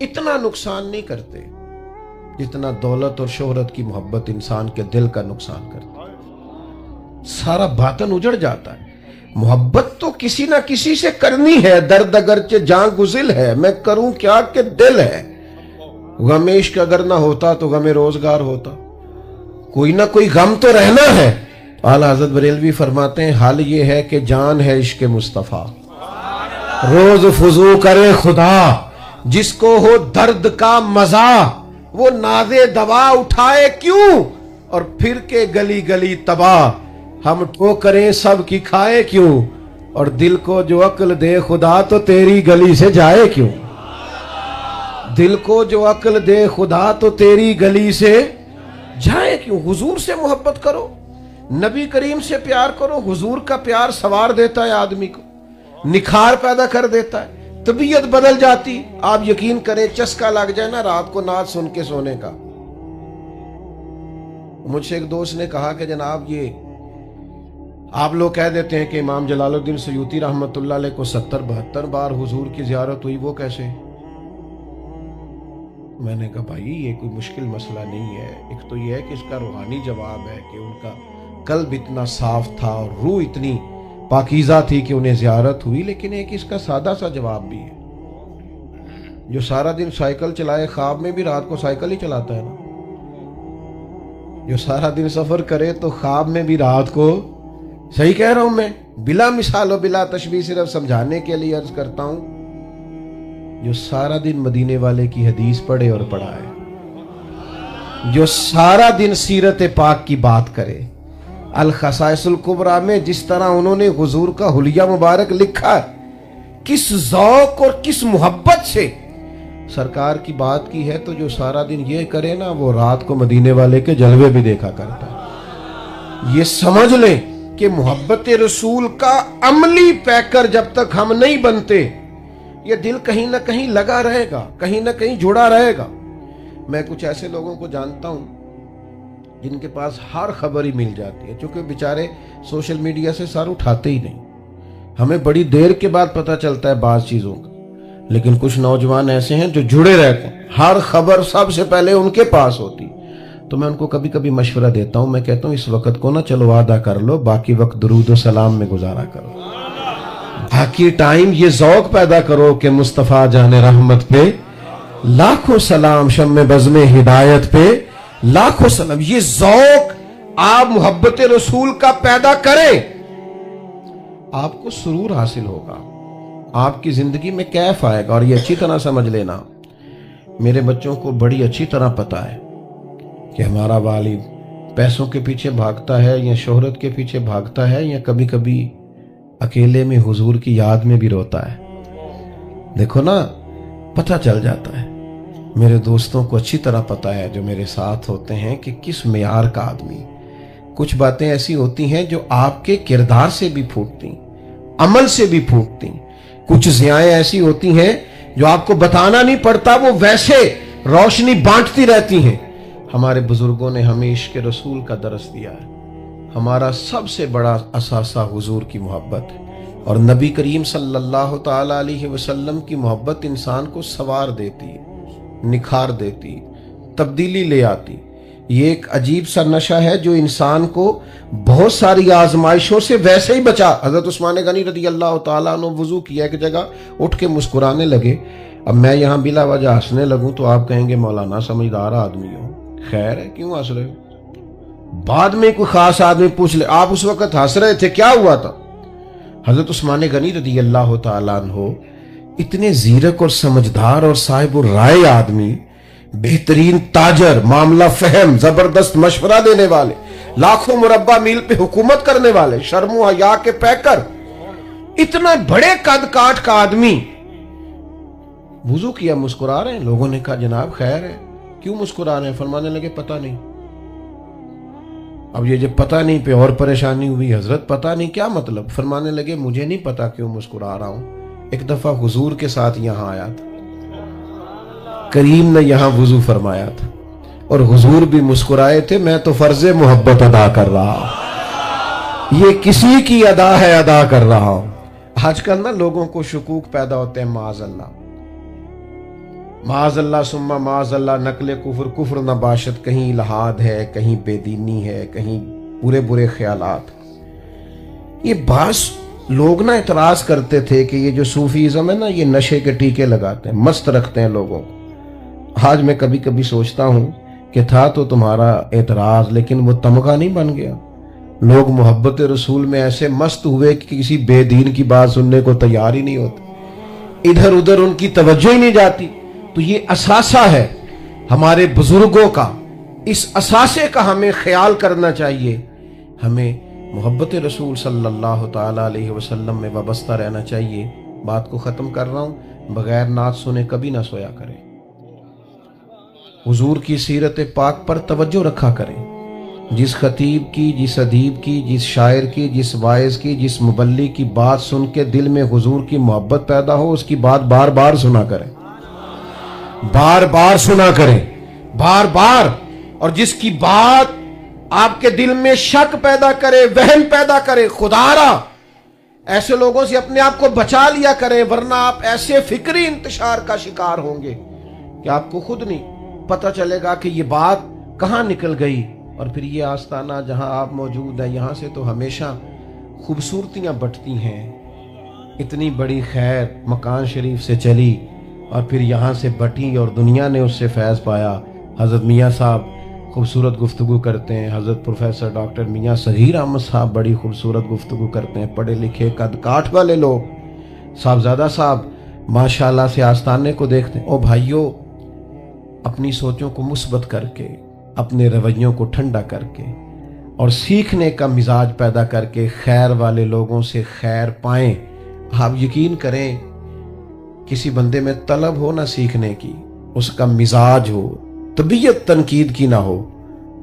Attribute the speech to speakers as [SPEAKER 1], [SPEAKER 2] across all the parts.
[SPEAKER 1] اتنا نقصان نہیں کرتے جتنا دولت اور شہرت کی محبت انسان کے دل کا نقصان کرتی ہے۔ سارا باطن اجڑ جاتا ہے۔ محبت تو کسی نہ کسی سے کرنی ہے، درد اگرچہ جان گزل ہے، میں کروں کیا کہ دل ہے۔ غم عشق اگر نہ ہوتا تو غم روزگار ہوتا، کوئی نہ کوئی غم تو رہنا ہے۔ اعلیٰ حضرت بریلوی فرماتے ہیں حال یہ ہے کہ جان ہے عشق مصطفیٰ، روز فضو کرے خدا، جس کو ہو درد کا مزہ وہ نازے دوا اٹھائے کیوں، اور پھر کے گلی گلی تباہ ہم ٹھوکریں سب کی کھائے کیوں، اور دل کو جو عقل دے خدا تو تیری گلی سے جائے کیوں، دل کو جو عقل دے خدا تو تیری گلی سے جائے کیوں۔ حضور سے محبت کرو، نبی کریم سے پیار کرو۔ حضور کا پیار سوار دیتا ہے آدمی کو، نکھار پیدا کر دیتا ہے، طبیعت بدل جاتی۔ آپ یقین کریں چسکا لگ جائے نا رات کو نعت سن کے سونے کا۔ مجھ سے ایک دوست نے کہا کہ جناب یہ آپ لوگ کہہ دیتے ہیں کہ امام جلال الدین سیوطی رحمۃ اللہ علیہ کو 70-72 بار حضور کی زیارت ہوئی، وہ کیسے؟ میں نے کہا بھائی یہ کوئی مشکل مسئلہ نہیں ہے۔ ایک تو یہ ہے کہ اس کا روحانی جواب ہے کہ ان کا قلب اتنا صاف تھا اور روح اتنی پاکیزہ تھی کہ انہیں زیارت ہوئی، لیکن ایک اس کا سادہ سا جواب بھی ہے۔ جو سارا دن سائیکل چلائے خواب میں بھی رات کو سائیکل ہی چلاتا ہے نا، جو سارا دن سفر کرے تو خواب میں بھی رات کو، صحیح کہہ رہا ہوں میں، بلا مثال و بلا تشبیہ صرف سمجھانے کے لیے عرض کرتا ہوں، جو سارا دن مدینے والے کی حدیث پڑھے اور پڑھائے، جو سارا دن سیرت پاک کی بات کرے، الخصائص الکبریٰ میں جس طرح انہوں نے حضور کا حلیہ مبارک لکھا ہے، کس ذوق اور کس محبت سے سرکار کی بات کی ہے، تو جو سارا دن یہ کرے نا وہ رات کو مدینے والے کے جلوے بھی دیکھا کرتا ہے۔ یہ سمجھ لیں کہ محبت رسول کا عملی پیکر جب تک ہم نہیں بنتے، یہ دل کہیں نہ کہیں لگا رہے گا، کہیں نہ کہیں جڑا رہے گا۔ میں کچھ ایسے لوگوں کو جانتا ہوں جن کے پاس ہر خبر ہی مل جاتی ہے، چونکہ بیچارے سوشل میڈیا سے سر اٹھاتے ہی نہیں، ہمیں بڑی دیر کے بعد پتہ چلتا ہے بعض چیزوں کا، لیکن کچھ نوجوان ایسے ہیں جو جڑے رہتے ہیں، ہر خبر سب سے پہلے ان کے پاس ہوتی۔ تو میں ان کو کبھی کبھی مشورہ دیتا ہوں، میں کہتا ہوں اس وقت کو نہ چلو وعدہ کر لو، باقی وقت درود و سلام میں گزارا کرو، باقی ٹائم یہ ذوق پیدا کرو کہ مصطفیٰ جان رحمت پہ لاکھوں سلام، شمع بزم ہدایت پہ لاکھوں سلام۔ یہ ذوق آپ محبت رسول کا پیدا کریں، آپ کو سرور حاصل ہوگا، آپ کی زندگی میں کیف آئے گا۔ اور یہ اچھی طرح سمجھ لینا، میرے بچوں کو بڑی اچھی طرح پتا ہے کہ ہمارا والد پیسوں کے پیچھے بھاگتا ہے یا شہرت کے پیچھے بھاگتا ہے یا کبھی کبھی اکیلے میں حضور کی یاد میں بھی روتا ہے۔ دیکھو نا پتہ چل جاتا ہے، میرے دوستوں کو اچھی طرح پتا ہے جو میرے ساتھ ہوتے ہیں کہ کس معیار کا آدمی۔ کچھ باتیں ایسی ہوتی ہیں جو آپ کے کردار سے بھی پھوٹتی، عمل سے بھی پھوٹتی، کچھ ضیائیں ایسی ہوتی ہیں جو آپ کو بتانا نہیں پڑتا، وہ ویسے روشنی بانٹتی رہتی ہیں۔ ہمارے بزرگوں نے ہمیں عشق رسول کا درس دیا ہے، ہمارا سب سے بڑا اثاثہ حضور کی محبت ہے، اور نبی کریم صلی اللہ تعالی علیہ وسلم کی محبت انسان کو سوار دیتی ہے، نکھار دیتی، تبدیلی لے آتی۔ یہ ایک عجیب سا نشہ ہے جو انسان کو بہت ساری آزمائشوں سے ویسے ہی بچا۔ حضرت عثمان غنی رضی اللہ تعالیٰ عنہ وضو کیا ایک جگہ، اٹھ کے مسکرانے لگے۔ اب میں یہاں بلا وجہ ہنسنے لگوں تو آپ کہیں گے مولانا سمجھدار آدمی ہو، خیر ہے کیوں ہنس رہے ہو؟ بعد میں کوئی خاص آدمی پوچھ لے آپ اس وقت ہنس رہے تھے کیا ہوا تھا؟ حضرت عثمان غنی رضی اللہ تعالیٰ عنہ اتنے زیرک اور سمجھدار اور صاحب الرائے آدمی، بہترین تاجر، معاملہ فہم، زبردست مشورہ دینے والے، لاکھوں مربع میل پہ حکومت کرنے والے، شرم و حیا کے پیکر، اتنا بڑے قد کاٹ کا آدمی وضو کیا، مسکرا رہے ہیں۔ لوگوں نے کہا جناب خیر ہے کیوں مسکرا رہے ہیں؟ فرمانے لگے پتہ نہیں۔ اب یہ جب پتہ نہیں پہ اور پریشانی ہوئی، حضرت پتہ نہیں کیا مطلب؟ فرمانے لگے مجھے نہیں پتا کیوں مسکرا رہا ہوں، ایک دفعہ حضور کے ساتھ یہاں آیا تھا، کریم نے یہاں وضو فرمایا تھا اور حضور بھی مسکرائے تھے، میں تو فرض محبت ادا کر رہا ہوں، یہ کسی کی ادا ہے ادا کر رہا ہوں۔ آج کل نا لوگوں کو شکوک پیدا ہوتے ہیں، معاذ اللہ معاذ اللہ ثم معاذ اللہ نقل کفر کفر نہ باشد، کہیں الحاد ہے، کہیں بے دینی ہے، کہیں برے برے خیالات۔ یہ بعض لوگ نا اعتراض کرتے تھے کہ یہ جو صوفیزم ہے نا، یہ نشے کے ٹیکے لگاتے ہیں، مست رکھتے ہیں لوگوں کو۔ آج میں کبھی کبھی سوچتا ہوں کہ تھا تو تمہارا اعتراض، لیکن وہ تمغہ نہیں بن گیا۔ لوگ محبت رسول میں ایسے مست ہوئے کہ کسی بے دین کی بات سننے کو تیار ہی نہیں ہوتے، ادھر ادھر ان کی توجہ ہی نہیں جاتی۔ تو یہ اثاثہ ہے ہمارے بزرگوں کا، اس اثاثے کا ہمیں خیال کرنا چاہیے۔ ہمیں محبت رسول صلی اللہ تعالی علیہ وسلم میں وابستہ رہنا چاہیے۔ بات کو ختم کر رہا ہوں، بغیر نعت سنے کبھی نہ سویا کریں، حضور کی سیرت پاک پر توجہ رکھا کریں۔ جس خطیب کی، جس ادیب کی، جس شاعر کی، جس واعظ کی، جس مبلغ کی بات سن کے دل میں حضور کی محبت پیدا ہو، اس کی بات بار بار سنا کریں، بار بار سنا کریں، بار بار۔ اور جس کی بات آپ کے دل میں شک پیدا کرے، وہم پیدا کرے، خدارا ایسے لوگوں سے اپنے آپ کو بچا لیا کریں، ورنہ آپ ایسے فکری انتشار کا شکار ہوں گے کہ آپ کو خود نہیں پتہ چلے گا کہ یہ بات کہاں نکل گئی۔ اور پھر یہ آستانہ جہاں آپ موجود ہیں، یہاں سے تو ہمیشہ خوبصورتیاں بٹتی ہیں۔ اتنی بڑی خیر مکان شریف سے چلی اور پھر یہاں سے بٹی اور دنیا نے اس سے فیض پایا۔ حضرت میاں صاحب خوبصورت گفتگو کرتے ہیں، حضرت پروفیسر ڈاکٹر میاں صغیر احمد صاحب بڑی خوبصورت گفتگو کرتے ہیں، پڑھے لکھے قد کاٹھ والے لوگ۔ صاحبزادہ صاحب ماشاءاللہ سے آستانے کو دیکھتے ہیں۔ او بھائیو، اپنی سوچوں کو مثبت کر کے، اپنے رویوں کو ٹھنڈا کر کے اور سیکھنے کا مزاج پیدا کر کے خیر والے لوگوں سے خیر پائیں۔ آپ یقین کریں، کسی بندے میں طلب ہو نہ سیکھنے کی، اس کا مزاج ہو، طبیعت تنقید کی نہ ہو،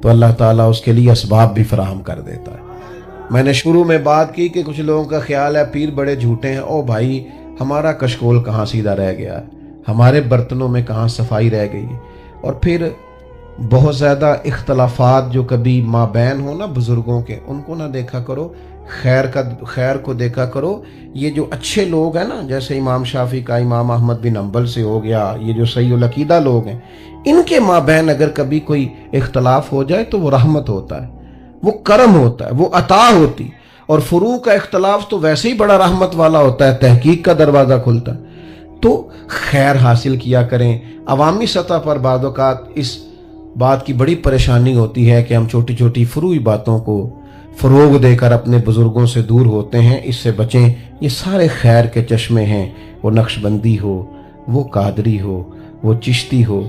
[SPEAKER 1] تو اللہ تعالیٰ اس کے لیے اسباب بھی فراہم کر دیتا ہے۔ میں نے شروع میں بات کی کہ کچھ لوگوں کا خیال ہے پیر بڑے جھوٹے ہیں۔ او بھائی، ہمارا کشکول کہاں سیدھا رہ گیا ہے، ہمارے برتنوں میں کہاں صفائی رہ گئی ہے۔ اور پھر بہت زیادہ اختلافات جو کبھی مابین ہو نا بزرگوں کے، ان کو نہ دیکھا کرو، خیر کو دیکھا کرو۔ یہ جو اچھے لوگ ہیں نا، جیسے امام شافعی کا امام احمد بن حنبل سے ہو گیا، یہ جو صحیح العقیدہ لوگ ہیں، ان کے مابین اگر کبھی کوئی اختلاف ہو جائے تو وہ رحمت ہوتا ہے، وہ کرم ہوتا ہے، وہ عطا ہوتی۔ اور فروع کا اختلاف تو ویسے ہی بڑا رحمت والا ہوتا ہے، تحقیق کا دروازہ کھلتا ہے۔ تو خیر حاصل کیا کریں۔ عوامی سطح پر بعض اوقات اس بات کی بڑی پریشانی ہوتی ہے کہ ہم چھوٹی چھوٹی فروعی باتوں کو فروغ دے کر اپنے بزرگوں سے دور ہوتے ہیں۔ اس سے بچیں، یہ سارے خیر کے چشمے ہیں، وہ نقش بندی ہو، وہ قادری ہو، وہ چشتی ہو۔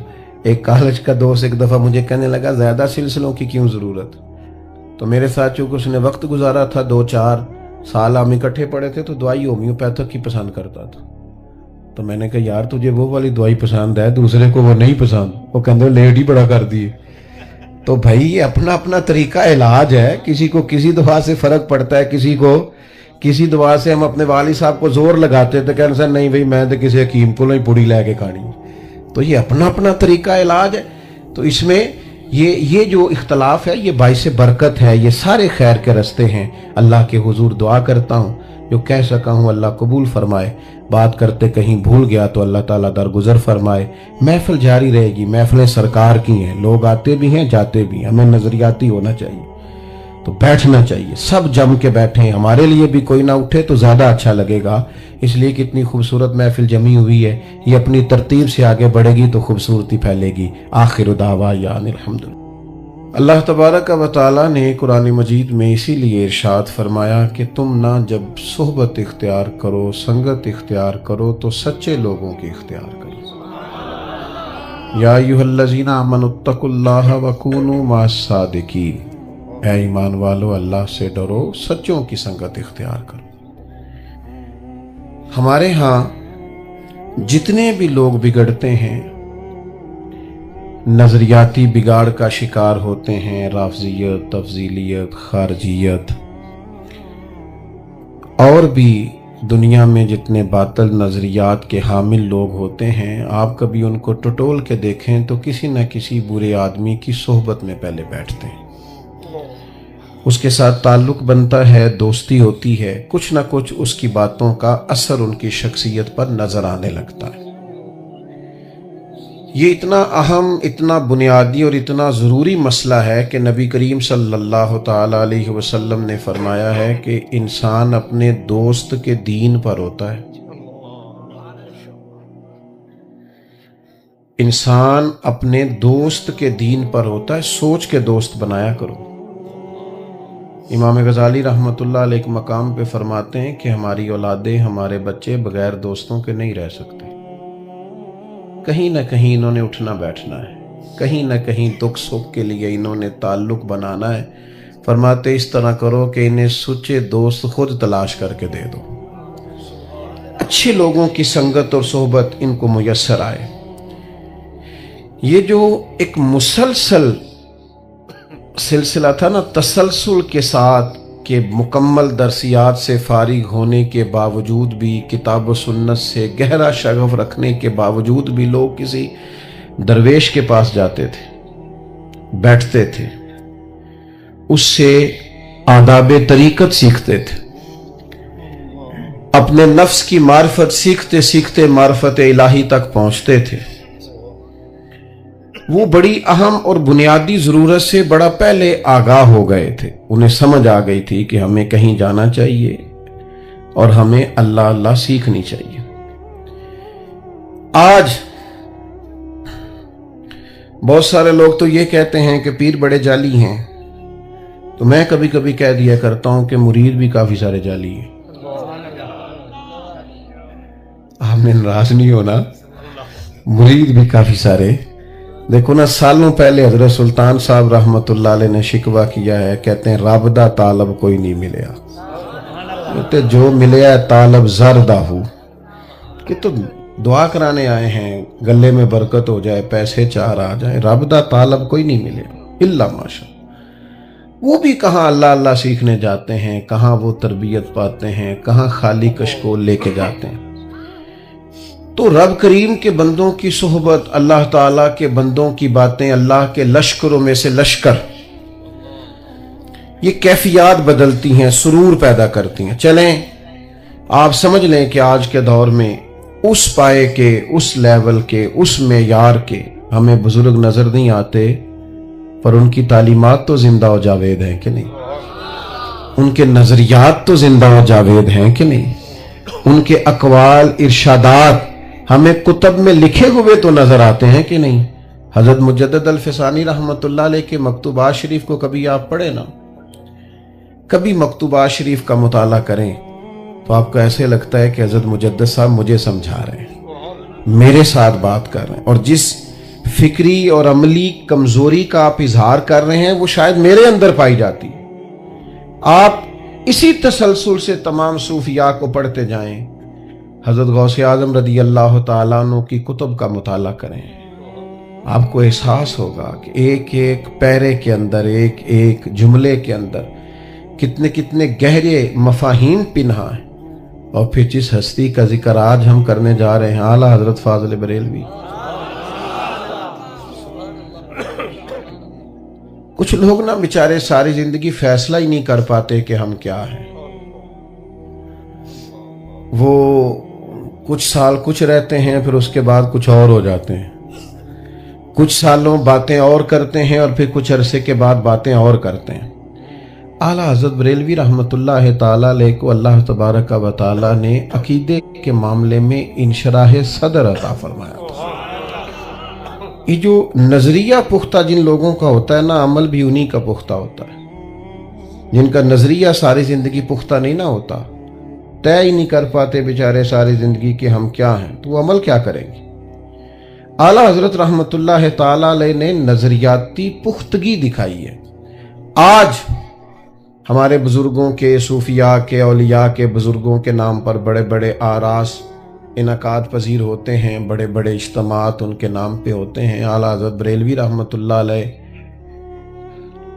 [SPEAKER 1] ایک کالج کا دوست ایک دفعہ مجھے کہنے لگا زیادہ سلسلوں کی کیوں ضرورت، تو میرے ساتھ چونکہ اس نے وقت گزارا تھا، 2-4 سال ہم اکٹھے پڑے تھے، تو دوائی ہومیوپیتھک کی پسند کرتا تھا۔ تو میں نے کہا یار تجھے وہ والی دوائی پسند ہے، دوسرے کو وہ نہیں پسند، وہ کہتے لیٹ ہی بڑا کر دیے۔ تو بھائی یہ اپنا اپنا طریقہ علاج ہے، کسی کو کسی دوا سے فرق پڑتا ہے، کسی کو کسی دوا سے۔ ہم اپنے والد صاحب کو زور لگاتے تھے، کہنے سے نہیں بھائی میں تو کسی حکیم کو نہیں پوڑی لے کے کھانی۔ تو یہ اپنا اپنا طریقہ علاج ہے۔ تو اس میں یہ جو اختلاف ہے یہ باعث برکت ہے، یہ سارے خیر کے رستے ہیں۔ اللہ کے حضور دعا کرتا ہوں جو کہہ سکا ہوں اللہ قبول فرمائے، بات کرتے کہیں بھول گیا تو اللہ تعالیٰ درگزر فرمائے۔ محفل جاری رہے گی، محفلیں سرکار کی ہیں، لوگ آتے بھی ہیں جاتے بھی ہیں، ہمیں نظریاتی ہونا چاہیے، تو بیٹھنا چاہیے، سب جم کے بیٹھیں۔ ہمارے لیے بھی کوئی نہ اٹھے تو زیادہ اچھا لگے گا، اس لیے کہ اتنی خوبصورت محفل جمی ہوئی ہے، یہ اپنی ترتیب سے آگے بڑھے گی تو خوبصورتی پھیلے گی۔ آخر دعوانا الحمدللہ۔ اللہ تبارک و تعالیٰ نے قرآن مجید میں اسی لیے ارشاد فرمایا کہ تم نہ جب صحبت اختیار کرو، سنگت اختیار کرو تو سچے لوگوں کی اختیار کرو۔ یا ایھا الذین آمنوا اتقوا اللہ وکونوا مع الصادقین، اے ایمان والو اللہ سے ڈرو، سچوں کی سنگت اختیار کرو۔ ہمارے ہاں جتنے بھی لوگ بگڑتے ہیں، نظریاتی بگاڑ کا شکار ہوتے ہیں، رافضیت، تفضیلیت، خارجیت، اور بھی دنیا میں جتنے باطل نظریات کے حامل لوگ ہوتے ہیں، آپ کبھی ان کو ٹٹول کے دیکھیں تو کسی نہ کسی برے آدمی کی صحبت میں پہلے بیٹھتے ہیں، اس کے ساتھ تعلق بنتا ہے، دوستی ہوتی ہے، کچھ نہ کچھ اس کی باتوں کا اثر ان کی شخصیت پر نظر آنے لگتا ہے۔ یہ اتنا اہم، اتنا بنیادی اور اتنا ضروری مسئلہ ہے کہ نبی کریم صلی اللہ تعالی علیہ وسلم نے فرمایا ہے کہ انسان اپنے دوست کے دین پر ہوتا ہے۔ انسان اپنے دوست کے دین پر ہوتا ہے، سوچ کے دوست بنایا کرو۔ امام غزالی رحمۃ اللہ علیہ ایک مقام پہ فرماتے ہیں کہ ہماری اولادیں، ہمارے بچے بغیر دوستوں کے نہیں رہ سکتے۔ کہیں نہ کہیں انہوں نے اٹھنا بیٹھنا ہے، کہیں نہ کہیں دکھ سکھ کے لیے انہوں نے تعلق بنانا ہے۔ فرماتے اس طرح کرو کہ انہیں سچے دوست خود تلاش کر کے دے دو، اچھے لوگوں کی سنگت اور صحبت ان کو میسر آئے۔ یہ جو ایک مسلسل سلسلہ تھا نا، تسلسل کے ساتھ کہ مکمل درسیات سے فارغ ہونے کے باوجود بھی، کتاب و سنت سے گہرا شغف رکھنے کے باوجود بھی لوگ کسی درویش کے پاس جاتے تھے، بیٹھتے تھے، اس سے آداب طریقت سیکھتے تھے، اپنے نفس کی معرفت سیکھتے سیکھتے معرفت الہی تک پہنچتے تھے۔ وہ بڑی اہم اور بنیادی ضرورت سے بڑا پہلے آگاہ ہو گئے تھے، انہیں سمجھ آ گئی تھی کہ ہمیں کہیں جانا چاہیے اور ہمیں اللہ اللہ سیکھنی چاہیے۔ آج بہت سارے لوگ تو یہ کہتے ہیں کہ پیر بڑے جعلی ہیں، تو میں کبھی کبھی کہہ دیا کرتا ہوں کہ مرید بھی کافی سارے جعلی ہیں۔ آپ نے ناراض نہیں ہونا، مرید بھی کافی سارے۔ دیکھو نا، سالوں پہلے حضرت سلطان صاحب رحمت اللہ علیہ نے شکوہ کیا ہے، کہتے ہیں رب دا طالب کوئی نہیں ملیا، کہتے جو ملیا ہے طالب زردہ ہو، کہ تو دعا کرانے آئے ہیں گلے میں برکت ہو جائے، پیسے چار آ جائیں، رب دا طالب کوئی نہیں ملے الا ماشاء۔ وہ بھی کہاں اللہ اللہ سیکھنے جاتے ہیں، کہاں وہ تربیت پاتے ہیں، کہاں خالی کشکول لے کے جاتے ہیں۔ تو رب کریم کے بندوں کی صحبت، اللہ تعالیٰ کے بندوں کی باتیں، اللہ کے لشکروں میں سے لشکر، یہ کیفیات بدلتی ہیں، سرور پیدا کرتی ہیں۔ چلیں آپ سمجھ لیں کہ آج کے دور میں اس پائے کے، اس لیول کے، اس معیار کے ہمیں بزرگ نظر نہیں آتے، پر ان کی تعلیمات تو زندہ و جاوید ہیں کہ نہیں؟ ان کے نظریات تو زندہ و جاوید ہیں کہ نہیں؟ ان کے اقوال، ارشادات ہمیں کتب میں لکھے ہوئے تو نظر آتے ہیں کہ نہیں؟ حضرت مجدد الفسانی رحمت اللہ علیہ کے مکتوبات شریف کو کبھی آپ پڑھیں نا، کبھی مکتوبات شریف کا مطالعہ کریں تو آپ کو ایسے لگتا ہے کہ حضرت مجدد صاحب مجھے سمجھا رہے ہیں، میرے ساتھ بات کر رہے ہیں، اور جس فکری اور عملی کمزوری کا آپ اظہار کر رہے ہیں وہ شاید میرے اندر پائی جاتی۔ آپ اسی تسلسل سے تمام صوفیاء کو پڑھتے جائیں، حضرت غوث اعظم رضی اللہ تعالیٰ عنہ کی کتب کا مطالعہ کریں، آپ کو احساس ہوگا کہ ایک ایک پیرے کے اندر، ایک ایک جملے کے اندر کتنے کتنے گہرے مفاہیم پنہا ہیں۔ اور پھر جس ہستی کا ذکر آج ہم کرنے جا رہے ہیں، اعلیٰ حضرت فاضل بریلوی، کچھ لوگ نا بیچارے ساری زندگی فیصلہ ہی نہیں کر پاتے کہ ہم کیا ہیں۔ وہ کچھ سال کچھ رہتے ہیں، پھر اس کے بعد کچھ اور ہو جاتے ہیں، کچھ سالوں باتیں اور کرتے ہیں، اور پھر کچھ عرصے کے بعد باتیں اور کرتے ہیں۔ اعلیٰ حضرت بریلوی رحمت اللہ تعالیٰ علیہ کو اللہ تبارک و تعالیٰ نے عقیدے کے معاملے میں انشراح صدر عطا فرمایا تھا۔ یہ جو نظریہ پختہ جن لوگوں کا ہوتا ہے نا، عمل بھی انہی کا پختہ ہوتا ہے۔ جن کا نظریہ ساری زندگی پختہ نہیں نہ ہوتا، طے ہی نہیں کر پاتے بیچارے ساری زندگی کہ ہم کیا ہیں، تو وہ عمل کیا کریں گے؟ اعلیٰ حضرت رحمت اللہ تعالیٰ علیہ نے نظریاتی پختگی دکھائی ہے۔ آج ہمارے بزرگوں کے، صوفیاء کے، اولیاء کے، بزرگوں کے نام پر بڑے بڑے آراس انعقاد پذیر ہوتے ہیں، بڑے بڑے اجتماعات ان کے نام پہ ہوتے ہیں۔ اعلیٰ حضرت بریلوی رحمت اللہ علیہ،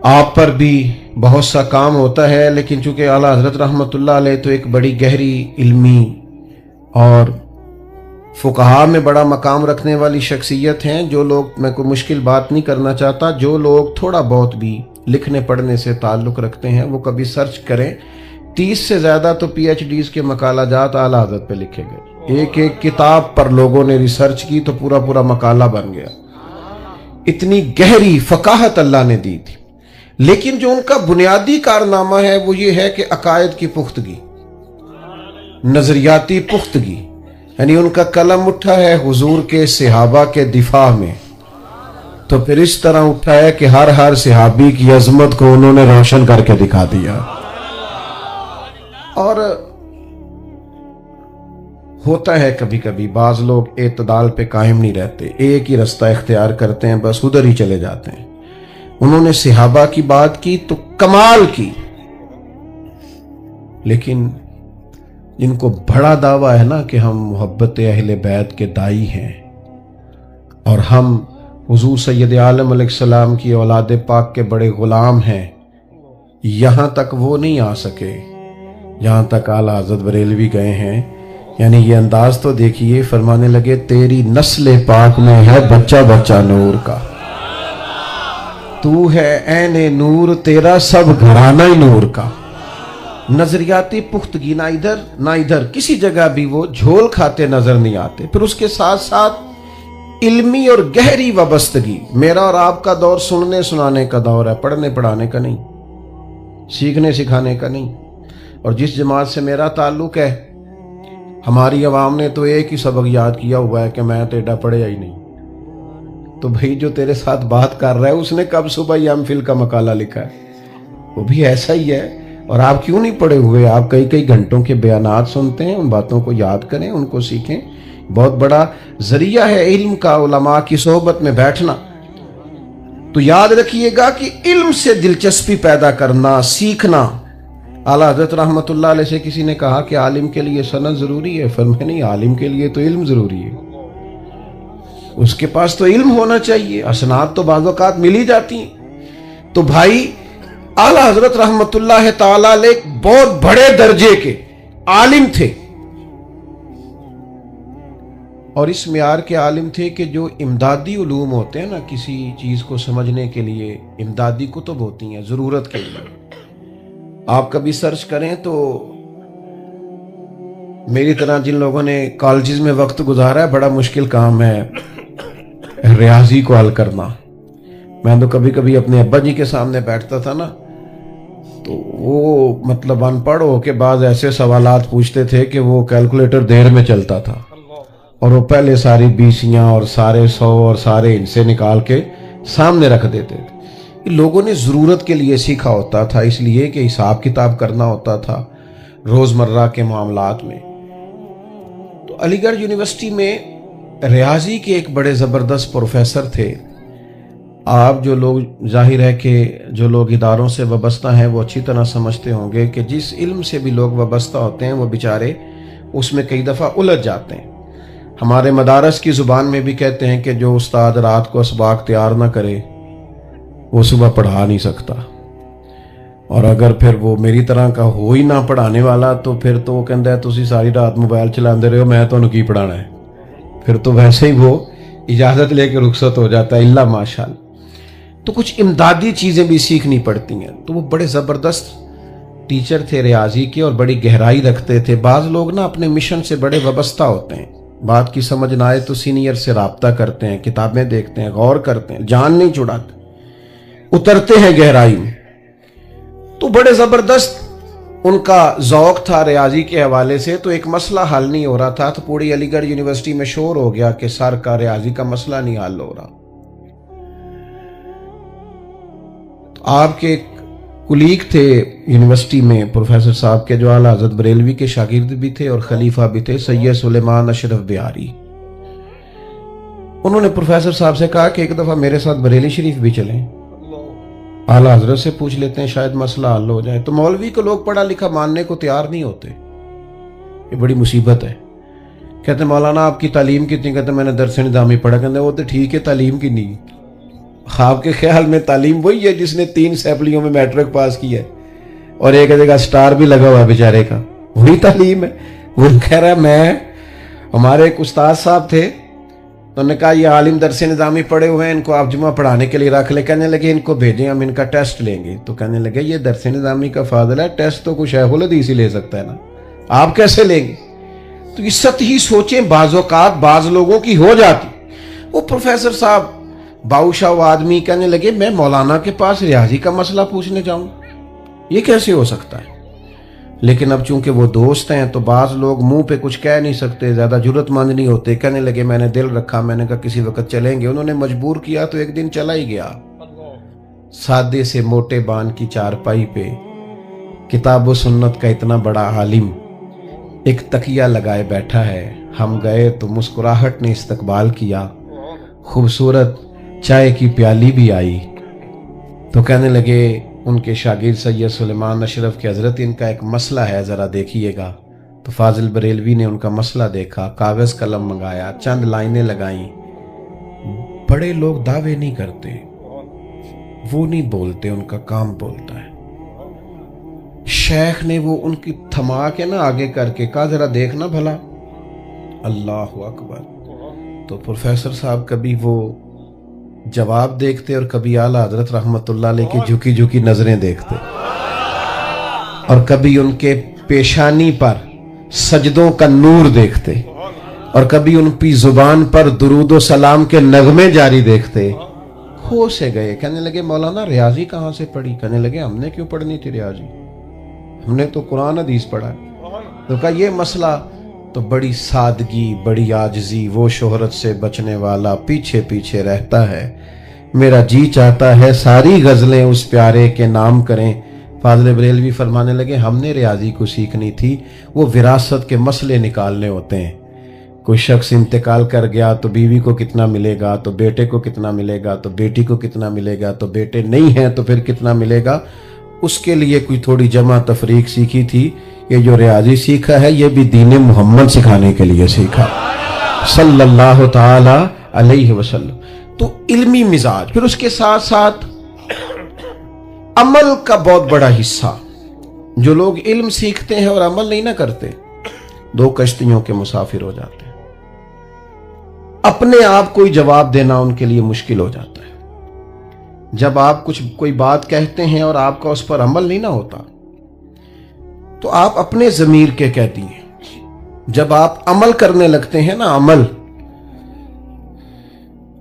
[SPEAKER 1] آپ پر بھی بہت سا کام ہوتا ہے، لیکن چونکہ اعلیٰ حضرت رحمت اللہ علیہ تو ایک بڑی گہری علمی اور فقہا میں بڑا مقام رکھنے والی شخصیت ہیں۔ جو لوگ، میں کوئی مشکل بات نہیں کرنا چاہتا، جو لوگ تھوڑا بہت بھی لکھنے پڑھنے سے تعلق رکھتے ہیں وہ کبھی سرچ کریں، 30 سے زیادہ تو پی ایچ ڈیز کے مقالہ جات اعلیٰ حضرت پہ لکھے گئے۔ ایک ایک کتاب پر لوگوں نے ریسرچ کی تو پورا پورا مقالہ بن گیا. اتنی گہری فقاہت اللہ نے دی تھی. لیکن جو ان کا بنیادی کارنامہ ہے وہ یہ ہے کہ عقائد کی پختگی، نظریاتی پختگی. یعنی ان کا قلم اٹھا ہے حضور کے صحابہ کے دفاع میں، تو پھر اس طرح اٹھا ہے کہ ہر صحابی کی عظمت کو انہوں نے روشن کر کے دکھا دیا. اور ہوتا ہے کبھی کبھی بعض لوگ اعتدال پہ قائم نہیں رہتے، ایک ہی رستہ اختیار کرتے ہیں، بس ادھر ہی چلے جاتے ہیں. انہوں نے صحابہ کی بات کی تو کمال کی، لیکن جن کو بڑا دعویٰ ہے نا کہ ہم محبت اہل بیت کے دائی ہیں اور ہم حضور سید عالم علیہ السلام کی اولاد پاک کے بڑے غلام ہیں، یہاں تک وہ نہیں آ سکے جہاں تک اعلیٰ حضرت بریلوی گئے ہیں. یعنی یہ انداز تو دیکھیے، فرمانے لگے تیری نسل پاک میں ہے بچہ بچہ نور کا، تو ہے عین نور، تیرا سب گھرانہ ہی نور کا. نظریاتی پختگی، نہ ادھر نہ ادھر، کسی جگہ بھی وہ جھول کھاتے نظر نہیں آتے. پھر اس کے ساتھ ساتھ علمی اور گہری وابستگی. میرا اور آپ کا دور سننے سنانے کا دور ہے، پڑھنے پڑھانے کا نہیں، سیکھنے سکھانے کا نہیں. اور جس جماعت سے میرا تعلق ہے، ہماری عوام نے تو ایک ہی سبق یاد کیا ہوا ہے کہ میں تو ایڈا پڑھیا ہی نہیں. تو بھئی جو تیرے ساتھ بات کر رہا ہے اس نے کب صبح یم فل کا مقالہ لکھا ہے؟ وہ بھی ایسا ہی ہے. اور آپ کیوں نہیں پڑھے ہوئے؟ آپ کئی گھنٹوں کے بیانات سنتے ہیں، ان باتوں کو یاد کریں، ان کو سیکھیں. بہت بڑا ذریعہ ہے علم کا علماء کی صحبت میں بیٹھنا. تو یاد رکھیے گا کہ علم سے دلچسپی پیدا کرنا، سیکھنا. اعلیٰ حضرت رحمت اللہ علیہ سے کسی نے کہا کہ عالم کے لیے سند ضروری ہے؟ فرمایا نہیں، عالم کے لیے تو علم ضروری ہے. اس کے پاس تو علم ہونا چاہیے. اسناد تو بعض اوقات مل ہی جاتی ہیں. تو بھائی اعلیٰ حضرت رحمت اللہ تعالی علیہ بہت بڑے درجے کے عالم تھے، اور اس معیار کے عالم تھے کہ جو امدادی علوم ہوتے ہیں نا، کسی چیز کو سمجھنے کے لیے امدادی کتب ہوتی ہیں ضرورت کے لیے. آپ کبھی سرچ کریں تو میری طرح جن لوگوں نے کالجز میں وقت گزارا ہے، بڑا مشکل کام ہے ریاضی کو حل کرنا. میں تو کبھی کبھی اپنے ابا جی کے سامنے بیٹھتا تھا نا، تو وہ مطلب ان پڑھ ہو کے بعض ایسے سوالات پوچھتے تھے کہ وہ کیلکولیٹر دیر میں چلتا تھا، اور وہ پہلے ساری بیسیاں اور سارے سو اور سارے انسے نکال کے سامنے رکھ دیتے تھے. لوگوں نے ضرورت کے لیے سیکھا ہوتا تھا، اس لیے کہ حساب کتاب کرنا ہوتا تھا روزمرہ کے معاملات میں. تو علی گڑھ یونیورسٹی میں ریاضی کے ایک بڑے زبردست پروفیسر تھے. آپ جو لوگ، ظاہر ہے کہ جو لوگ اداروں سے وابستہ ہیں وہ اچھی طرح سمجھتے ہوں گے کہ جس علم سے بھی لوگ وابستہ ہوتے ہیں وہ بیچارے اس میں کئی دفعہ الجھ جاتے ہیں. ہمارے مدارس کی زبان میں بھی کہتے ہیں کہ جو استاد رات کو اسباق تیار نہ کرے وہ صبح پڑھا نہیں سکتا. اور اگر پھر وہ میری طرح کا ہو ہی نہ پڑھانے والا تو پھر تو وہ کہتا ہے تسی ساری رات موبائل چلاندے رہے ہو، میں تو کی پڑھانا ہے. پھر تو ویسے ہی وہ اجازت لے کے رخصت ہو جاتا ہے، اللہ ماشاءاللہ. تو کچھ امدادی چیزیں بھی سیکھنی پڑتی ہیں. تو وہ بڑے زبردست ٹیچر تھے ریاضی کے اور بڑی گہرائی رکھتے تھے. بعض لوگ نا اپنے مشن سے بڑے وابستہ ہوتے ہیں، بات کی سمجھ نہ آئے تو سینئر سے رابطہ کرتے ہیں، کتابیں دیکھتے ہیں، غور کرتے ہیں، جان نہیں چھڑاتے، اترتے ہیں گہرائی میں. تو بڑے زبردست ان کا ذوق تھا ریاضی کے حوالے سے. تو ایک مسئلہ حل نہیں ہو رہا تھا تو پوری علی گڑھ یونیورسٹی میں شور ہو گیا کہ سر کا ریاضی کا مسئلہ نہیں حل ہو رہا. تو آپ کے کلیگ تھے یونیورسٹی میں پروفیسر صاحب کے جو اعلیٰ حضرت بریلوی کے شاگرد بھی تھے اور خلیفہ بھی تھے، سید سلیمان اشرف بہاری. انہوں نے پروفیسر صاحب سے کہا کہ ایک دفعہ میرے ساتھ بریلی شریف بھی چلیں، اعلیٰ حضرت سے پوچھ لیتے ہیں، شاید مسئلہ حل ہو جائے. تو مولوی کو لوگ پڑھا لکھا ماننے کو تیار نہیں ہوتے. یہ بڑی مصیبت ہے. کہتے ہیں مولانا آپ کی تعلیم کتنی؟ کہتے ہیں میں نے درس نظامی پڑھا. کہتے ہیں وہ تو ٹھیک ہے، تعلیم کی نہیں. آپ کے خیال میں تعلیم وہی ہے جس نے 3 سیپلیوں میں میٹرک پاس کی ہے اور ایک جگہ سٹار بھی لگا ہوا ہے بیچارے کا؟ وہی تعلیم ہے. وہ کہہ رہا ہے ہمارے ایک استاد صاحب تھے، انہوں نے کہا یہ عالم درس نظامی پڑھے ہوئے ہیں، ان کو آپ جمعہ پڑھانے کے لیے رکھ لے. کہنے لگے ان کو بھیجیں، ہم ان کا ٹیسٹ لیں گے. تو کہنے لگے یہ درس نظامی کا فاضل ہے، ٹیسٹ تو کچھ شیخ الحدیث ہی لے سکتا ہے نا، آپ کیسے لیں گے؟ تو یہ سطحی سوچیں بعض اوقات بعض لوگوں کی ہو جاتی. وہ پروفیسر صاحب باؤشا وہ آدمی کہنے لگے میں مولانا کے پاس ریاضی کا مسئلہ پوچھنے جاؤں, یہ کیسے ہو سکتا ہے؟ لیکن اب چونکہ وہ دوست ہیں تو بعض لوگ منہ پہ کچھ کہہ نہیں سکتے, زیادہ جرت مند نہیں ہوتے. کہنے لگے میں نے دل رکھا, میں نے کہا کسی وقت چلیں گے. انہوں نے مجبور کیا تو ایک دن چلا ہی گیا. سادے سے موٹے بان کی چارپائی پہ کتاب و سنت کا اتنا بڑا عالم ایک تکیہ لگائے بیٹھا ہے. ہم گئے تو مسکراہٹ نے استقبال کیا, خوبصورت چائے کی پیالی بھی آئی. تو کہنے لگے ان کے شاگرد سید سلیمان اشرف کے حضرت ان کا ایک مسئلہ ہے, ذرا دیکھیے گا. تو فاضل بریلوی نے ان کا مسئلہ دیکھا, کاغذ قلم منگایا, چند لائنیں لگائیں. بڑے لوگ دعوے نہیں کرتے, وہ نہیں بولتے, ان کا کام بولتا ہے. شیخ نے وہ ان کی تھما کے نا آگے کر کے کہا ذرا دیکھنا بھلا. اللہ اکبر. تو پروفیسر صاحب کبھی وہ جواب دیکھتے اور کبھی اعلیٰ حضرت رحمت اللہ علیہ کی جھکی جھکی نظریں دیکھتے, اور کبھی ان کے پیشانی پر سجدوں کا نور دیکھتے, اور کبھی ان کی زبان پر درود و سلام کے نغمے جاری دیکھتے. ہو سے گئے, کہنے لگے مولانا ریاضی کہاں سے پڑھی؟ کہنے لگے ہم نے کیوں پڑھنی تھی ریاضی, ہم نے تو قرآن حدیث پڑھا ہے. تو کہا یہ مسئلہ تو بڑی سادگی, بڑی عاجزی, وہ شہرت سے بچنے والا پیچھے پیچھے رہتا ہے. میرا جی چاہتا ہے ساری غزلیں اس پیارے کے نام کریں. فاضل بریلوی فرمانے لگے ہم نے ریاضی کو سیکھنی تھی, وہ وراثت کے مسئلے نکالنے ہوتے ہیں. کوئی شخص انتقال کر گیا تو بیوی کو کتنا ملے گا, تو بیٹے کو کتنا ملے گا, تو بیٹی کو کتنا ملے گا, تو بیٹے نہیں ہیں تو پھر کتنا ملے گا. اس کے لیے کوئی تھوڑی جمع تفریق سیکھی تھی. یہ جو ریاضی سیکھا ہے یہ بھی دین محمد سکھانے کے لیے سیکھا صلی اللہ تعالی علیہ وسلم. تو علمی مزاج, پھر اس کے ساتھ ساتھ عمل کا بہت بڑا حصہ. جو لوگ علم سیکھتے ہیں اور عمل نہیں نہ کرتے, دو کشتیوں کے مسافر ہو جاتے ہیں. اپنے آپ کو ہی جواب دینا ان کے لیے مشکل ہو جاتا ہے. جب آپ کوئی بات کہتے ہیں اور آپ کا اس پر عمل نہیں نہ ہوتا تو آپ اپنے ضمیر کے کہتی ہیں. جب آپ عمل کرنے لگتے ہیں نا, عمل,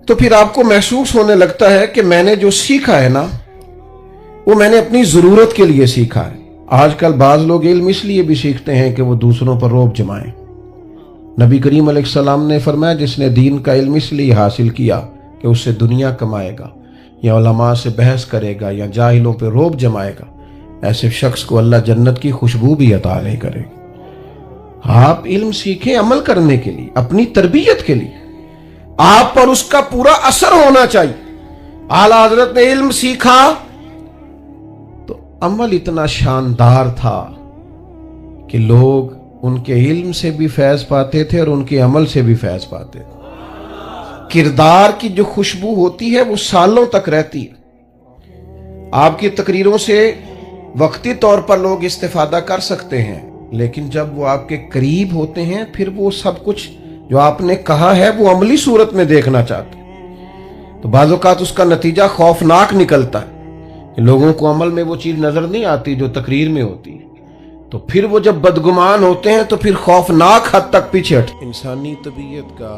[SPEAKER 1] تو پھر آپ کو محسوس ہونے لگتا ہے کہ میں نے جو سیکھا ہے نا وہ میں نے اپنی ضرورت کے لیے سیکھا ہے. آج کل بعض لوگ علم اس لیے بھی سیکھتے ہیں کہ وہ دوسروں پر رعب جمائیں. نبی کریم علیہ السلام نے فرمایا جس نے دین کا علم اس لیے حاصل کیا کہ اس سے دنیا کمائے گا, یا علماء سے بحث کرے گا, یا جاہلوں پہ رعب جمائے گا, ایسے شخص کو اللہ جنت کی خوشبو بھی عطا نہیں کرے گا. آپ علم سیکھیں عمل کرنے کے لیے, اپنی تربیت کے لیے, آپ پر اس کا پورا اثر ہونا چاہیے. اعلیٰ حضرت نے علم سیکھا تو عمل اتنا شاندار تھا کہ لوگ ان کے علم سے بھی فیض پاتے تھے اور ان کے عمل سے بھی فیض پاتے تھے. کردار کی جو خوشبو ہوتی ہے وہ سالوں تک رہتی ہے. آپ کی تقریروں سے وقتی طور پر لوگ استفادہ کر سکتے ہیں, لیکن جب وہ آپ کے قریب ہوتے ہیں پھر وہ سب کچھ جو آپ نے کہا ہے وہ عملی صورت میں دیکھنا چاہتے ہیں. تو بعض اوقات اس کا نتیجہ خوفناک نکلتا ہے کہ لوگوں کو عمل میں وہ چیز نظر نہیں آتی جو تقریر میں ہوتی ہے. تو پھر وہ جب بدگمان ہوتے ہیں تو پھر خوفناک حد تک پیچھے ہٹ. انسانی طبیعت کا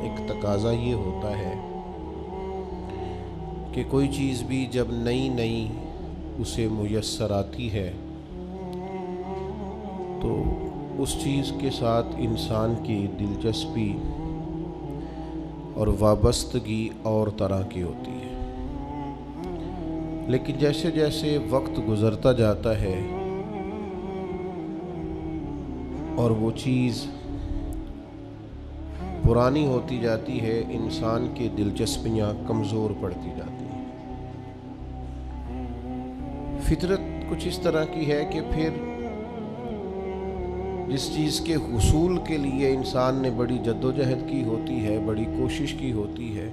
[SPEAKER 1] ایک تقاضا یہ ہوتا ہے کہ کوئی چیز بھی جب نئی نئی اسے میسر آتی ہے تو اس چیز کے ساتھ انسان کی دلچسپی اور وابستگی اور طرح کی ہوتی ہے. لیکن جیسے جیسے وقت گزرتا جاتا ہے اور وہ چیز پرانی ہوتی جاتی ہے, انسان کی دلچسپیاں کمزور پڑتی جاتی ہیں. فطرت کچھ اس طرح کی ہے کہ پھر جس چیز کے حصول کے لیے انسان نے بڑی جدوجہد کی ہوتی ہے, بڑی کوشش کی ہوتی ہے,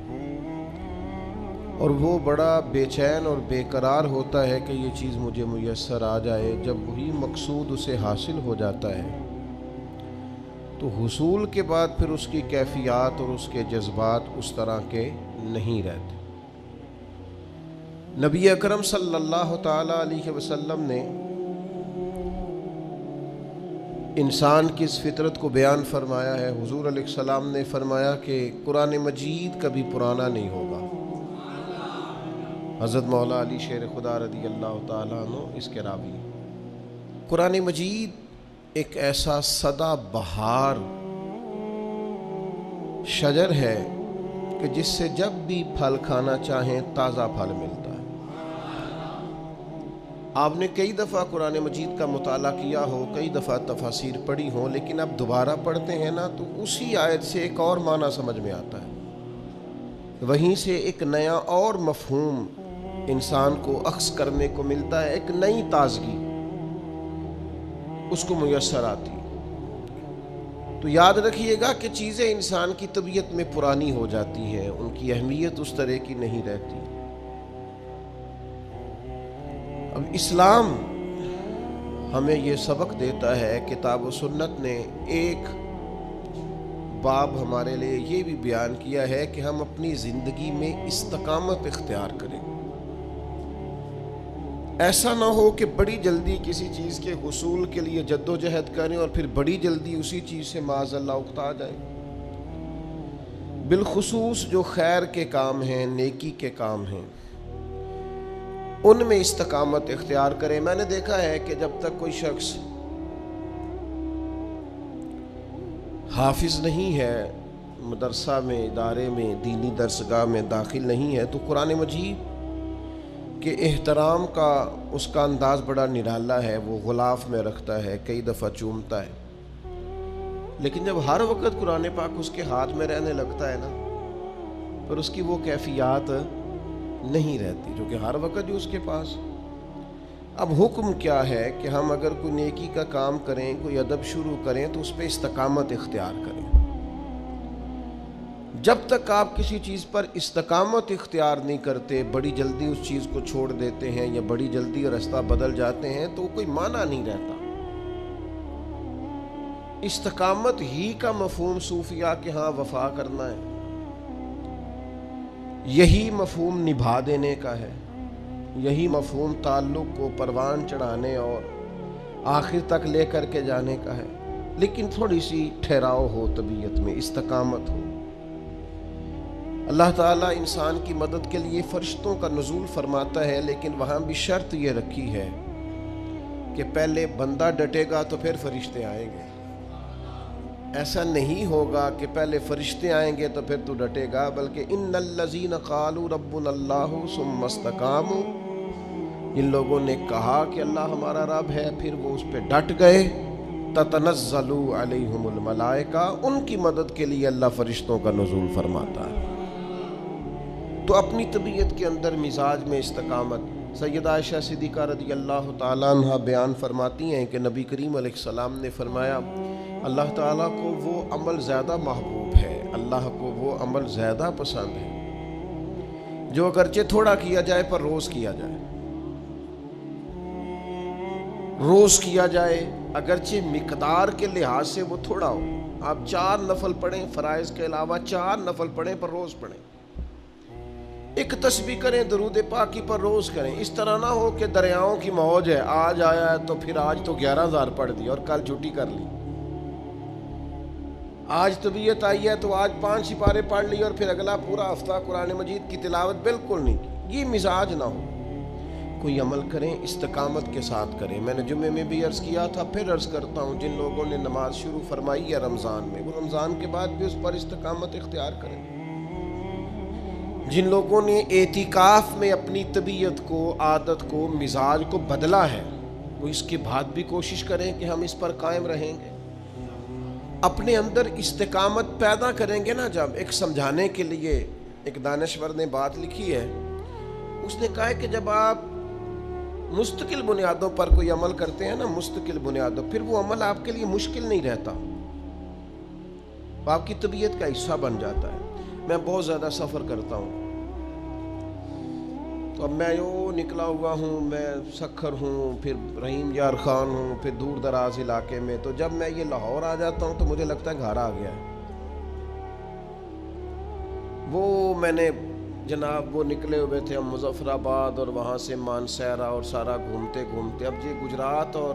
[SPEAKER 1] اور وہ بڑا بے چین اور بے قرار ہوتا ہے کہ یہ چیز مجھے میسر آ جائے, جب وہی مقصود اسے حاصل ہو جاتا ہے تو حصول کے بعد پھر اس کی کیفیات اور اس کے جذبات اس طرح کے نہیں رہتے. نبی اکرم صلی اللہ تعالی علیہ وسلم نے انسان کی اس فطرت کو بیان فرمایا ہے۔ حضور علیہ السلام نے فرمایا کہ قرآن مجید کبھی پرانا نہیں ہوگا۔ حضرت مولا علی شیر خدا رضی اللہ تعالیٰ عنہ اس کے راوی۔ قرآن مجید ایک ایسا سدا بہار شجر ہے کہ جس سے جب بھی پھل کھانا چاہیں تازہ پھل ملتا ہے۔ آپ نے کئی دفعہ قرآن مجید کا مطالعہ کیا ہو، کئی دفعہ تفاسیر پڑھی ہو، لیکن اب دوبارہ پڑھتے ہیں نا تو اسی آیت سے ایک اور معنی سمجھ میں آتا ہے، وہیں سے ایک نیا اور مفہوم انسان کو اخذ کرنے کو ملتا ہے، ایک نئی تازگی اس کو میسر آتی۔ تو یاد رکھیے گا کہ چیزیں انسان کی طبیعت میں پرانی ہو جاتی ہیں، ان کی اہمیت اس طرح کی نہیں رہتی۔ اب اسلام ہمیں یہ سبق دیتا ہے، کتاب و سنت نے ایک باب ہمارے لیے یہ بھی بیان کیا ہے کہ ہم اپنی زندگی میں استقامت اختیار کریں۔ ایسا نہ ہو کہ بڑی جلدی کسی چیز کے حصول کے لیے جد و جہد کریں اور پھر بڑی جلدی اسی چیز سے معاذ اللہ اکتا جائیں۔ بالخصوص جو خیر کے کام ہیں، نیکی کے کام ہیں، ان میں استقامت اختیار کریں۔ میں نے دیکھا ہے کہ جب تک کوئی شخص حافظ نہیں ہے، مدرسہ میں، ادارے میں، دینی درسگاہ میں داخل نہیں ہے، تو قرآن مجید کہ احترام کا اس کا انداز بڑا نرالا ہے، وہ غلاف میں رکھتا ہے، کئی دفعہ چومتا ہے، لیکن جب ہر وقت قرآن پاک اس کے ہاتھ میں رہنے لگتا ہے نا، پھر اس کی وہ کیفیات نہیں رہتی جو کہ ہر وقت جو اس کے پاس۔ اب حکم کیا ہے کہ ہم اگر کوئی نیکی کا کام کریں، کوئی ادب شروع کریں تو اس پہ استقامت اختیار کریں۔ جب تک آپ کسی چیز پر استقامت اختیار نہیں کرتے، بڑی جلدی اس چیز کو چھوڑ دیتے ہیں یا بڑی جلدی رستہ بدل جاتے ہیں تو کوئی معنی نہیں رہتا۔ استقامت ہی کا مفہوم صوفیہ کے ہاں وفا کرنا ہے، یہی مفہوم نبھا دینے کا ہے، یہی مفہوم تعلق کو پروان چڑھانے اور آخر تک لے کر کے جانے کا ہے، لیکن تھوڑی سی ٹھہراؤ ہو طبیعت میں، استقامت ہو۔ اللہ تعالیٰ انسان کی مدد کے لیے فرشتوں کا نزول فرماتا ہے، لیکن وہاں بھی شرط یہ رکھی ہے کہ پہلے بندہ ڈٹے گا تو پھر فرشتے آئیں گے۔ ایسا نہیں ہوگا کہ پہلے فرشتے آئیں گے تو پھر تو ڈٹے گا، بلکہ ان الذین قالوا ربنا اللہ ثم استقاموا، جن لوگوں نے کہا کہ اللہ ہمارا رب ہے پھر وہ اس پہ ڈٹ گئے، تتنزل علیہم الملائکہ، ان کی مدد کے لیے اللہ فرشتوں کا نزول فرماتا ہے۔ تو اپنی طبیعت کے اندر مزاج میں استقامت۔ سیدہ عائشہ صدیقہ رضی اللہ تعالیٰ عنہ بیان فرماتی ہیں کہ نبی کریم علیہ السلام نے فرمایا، اللہ تعالیٰ کو وہ عمل زیادہ محبوب ہے، اللہ کو وہ عمل زیادہ پسند ہے جو اگرچہ تھوڑا کیا جائے پر روز کیا جائے، روز کیا جائے، اگرچہ مقدار کے لحاظ سے وہ تھوڑا ہو۔ آپ 4 نفل پڑھیں، فرائض کے علاوہ 4 نفل پڑھیں پر روز پڑھیں، ایک تسبیح کریں، درود پاکی پر روز کریں۔ اس طرح نہ ہو کہ دریاؤں کی موج ہے، آج آیا ہے تو پھر آج تو 11,000 پڑھ دی اور کل چھٹی کر لی، آج طبیعت آئی ہے تو آج 5 سپارے پڑھ لی اور پھر اگلا پورا ہفتہ قرآن مجید کی تلاوت بالکل نہیں کی۔ یہ مزاج نہ ہو۔ کوئی عمل کریں استقامت کے ساتھ کریں۔ میں نے جمعے میں بھی عرض کیا تھا، پھر عرض کرتا ہوں، جن لوگوں نے نماز شروع فرمائی ہے رمضان میں، وہ رمضان کے بعد بھی اس پر استقامت اختیار کریں۔ جن لوگوں نے اعتکاف میں اپنی طبیعت کو، عادت کو، مزاج کو بدلا ہے، وہ اس کے بعد بھی کوشش کریں کہ ہم اس پر قائم رہیں گے۔ اپنے اندر استقامت پیدا کریں گے نا جب، ایک سمجھانے کے لیے ایک دانشور نے بات لکھی ہے، اس نے کہا ہے کہ جب آپ مستقل بنیادوں پر کوئی عمل کرتے ہیں نا، مستقل بنیادوں، پھر وہ عمل آپ کے لیے مشکل نہیں رہتا، وہ آپ کی طبیعت کا حصہ بن جاتا ہے۔ میں بہت زیادہ سفر کرتا ہوں، تو اب میں یوں نکلا ہوا ہوں، میں سکھر ہوں، پھر رحیم یار خان ہوں، پھر دور دراز علاقے میں، تو جب میں یہ لاہور آ جاتا ہوں تو مجھے لگتا ہے گھر آ گیا ہے۔ وہ میں نے جناب وہ نکلے ہوئے تھے ہم مظفر آباد اور وہاں سے مانسہرہ اور سارا گھومتے گھومتے، اب یہ گجرات اور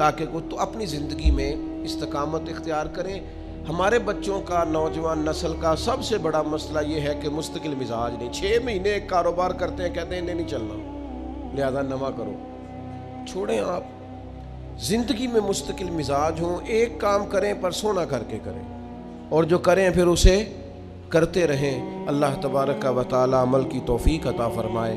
[SPEAKER 1] تاکہ وہ تو اپنی زندگی میں استقامت اختیار کریں۔ ہمارے بچوں کا، نوجوان نسل کا سب سے بڑا مسئلہ یہ ہے کہ مستقل مزاج نہیں۔ 6 مہینے ایک کاروبار کرتے ہیں، کہتے ہیں انہیں نہیں چلنا، لہذا نواں کرو۔ چھوڑیں، آپ زندگی میں مستقل مزاج ہوں، ایک کام کریں پر سونا کر کے کریں، اور جو کریں پھر اسے کرتے رہیں۔ اللہ تبارک و تعالی عمل کی توفیق عطا فرمائے۔